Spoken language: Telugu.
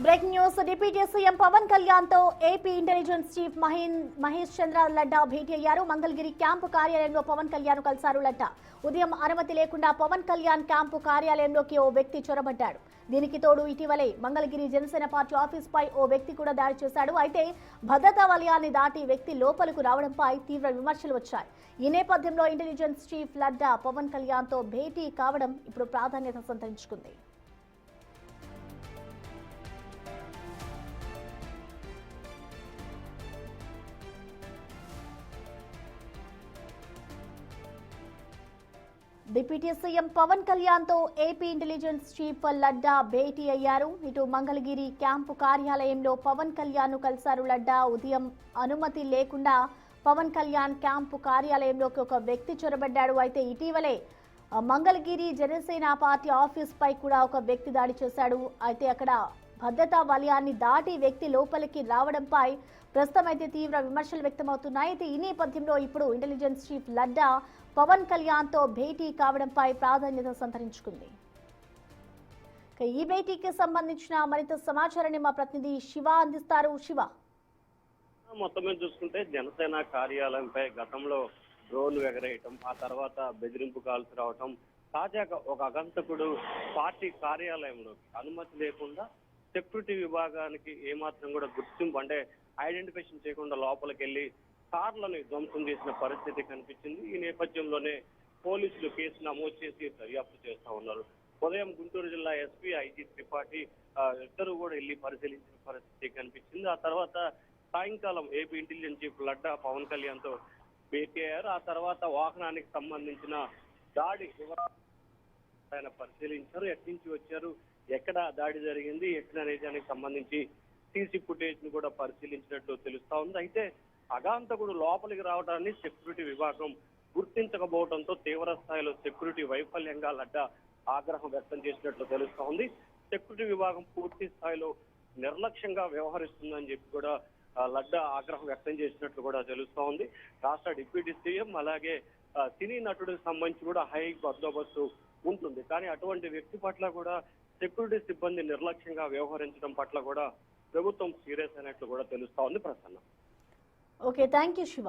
Breaking news. Deputy CM Pawan Kalyan తో AP intelligence chief Mahesh Chandra Ladda భేటీ అయ్యారు. మంగళగిరి క్యాంపు కార్యాలయంలో పవన్ కళ్యాణ్ కలిశారు లడ్డా. ఉదయం అనుమతి లేకుండా పవన్ కళ్యాణ్ క్యాంపు కార్యాలయంలోకి ఓ వ్యక్తి చొరబడ్డాడు. దీనికి తోడు ఇటీవలే మంగళగిరి జనసేన పార్టీ ఆఫీస్ పై ఓ వ్యక్తి కూడా దాడి చేశాడు. అయితే భద్రతా వలయాన్ని దాటి వ్యక్తి లోపలకు రావడంపై తీవ్ర విమర్శలు వచ్చాయి. ఈ నేపథ్యంలో ఇంటెలిజెన్స్ చీఫ్ లడ్డా పవన్ కళ్యాణ్ తో భేటీ కావడం ఇప్పుడు ప్రాధాన్యత సంతరించుకుంది. డిప్యూటీ సీఎం పవన్ కళ్యాణ్ తో ఏపీ ఇంటెలిజెన్స్ చీఫ్ లడ్డా భేటీ అయ్యారు. ఇటు మంగళగిరి క్యాంపు కార్యాలయంలో పవన్ కళ్యాణ్ కలిశారు లడ్డా. ఉదయం అనుమతి లేకుండా పవన్ కళ్యాణ్ క్యాంపు కార్యాలయంలోకి ఒక వ్యక్తి చొరబడ్డాడు. అయితే ఇటీవలే మంగళగిరి జనసేన పార్టీ ఆఫీస్ పై కూడా ఒక వ్యక్తి దాడి చేశాడు. అయితే అక్కడ భద్రతా వలయాన్ని దాటి వ్యక్తి లోపలికి రావడంపై ప్రస్తుతం అయితే తీవ్ర విమర్శలు వ్యక్తమవుతున్నాయి. అయితే ఈ నేపథ్యంలో ఇప్పుడు ఇంటెలిజెన్స్ చీఫ్ లడ్డా పవన్ కళ్యాణ్ తో భేటీ కావడంపై ప్రాధాన్యత సంతరించుకుంది. ఈ భేటీకి సంబంధించిన మరింత సమాచారాన్ని మా ప్రతినిధి శివ అందిస్తారు. శివ, మొత్తం మీద చూసుకుంటే జనసేన కార్యాలయంపై గతంలో డ్రోన్లు ఎగరేయటం, ఆ తర్వాత బెదిరింపు కాల్స్ రావటం, తాజాగా ఒక అగంతకుడు పార్టీ కార్యాలయంలో అనుమతి లేకుండా సెక్యూరిటీ విభాగానికి ఏమాత్రం కూడా గుర్తింపు అంటే ఐడెంటిఫికేషన్ చేయకుండా లోపలికి వెళ్లి కార్లను ధ్వంసం చేసిన పరిస్థితి కనిపించింది. ఈ నేపథ్యంలోనే పోలీసులు కేసు నమోదు చేసి దర్యాప్తు చేస్తా ఉన్నారు. ఉదయం గుంటూరు జిల్లా ఎస్పీ ఐజీ త్రిపాఠి ఇద్దరు కూడా వెళ్లి పరిశీలించిన పరిస్థితి కనిపించింది. ఆ తర్వాత సాయంకాలం ఏపీ ఇంటెలిజెన్స్ చీఫ్ లడ్డా పవన్ కళ్యాణ్ తో భేటీ అయ్యారు. ఆ తర్వాత వాహనానికి సంబంధించిన దాడి ఆయన పరిశీలించారు. ఎక్కడి నుంచి వచ్చారు, ఎక్కడ దాడి జరిగింది, ఎక్కడ దానికి సంబంధించి సీసీ ఫుటేజ్ ను కూడా పరిశీలించినట్లు తెలుస్తా ఉంది. అయితే అగాంతకుడు లోపలికి రావడాన్ని సెక్యూరిటీ విభాగం గుర్తించకపోవడంతో తీవ్ర స్థాయిలో సెక్యూరిటీ వైఫల్యంగా లడ్డా ఆగ్రహం వ్యక్తం చేసినట్లు తెలుస్తా ఉంది. సెక్యూరిటీ విభాగం పూర్తి స్థాయిలో నిర్లక్ష్యంగా వ్యవహరిస్తుందని చెప్పి కూడా లడ్డా ఆగ్రహం వ్యక్తం చేసినట్లు కూడా తెలుస్తా ఉంది. రాష్ట్ర డిప్యూటీ సీఎం అలాగే సినీ నటుడికి సంబంధించి కూడా హై బందోబస్తు ఉంటుంది. కానీ అటువంటి వ్యక్తి పట్ల కూడా సెక్యూరిటీ సిబ్బంది నిర్లక్ష్యంగా వ్యవహరించడం పట్ల కూడా ప్రభుత్వం సీరియస్ అయినట్లు కూడా తెలుస్తా ఉంది. Prasanna. Okay, thank you Shiva.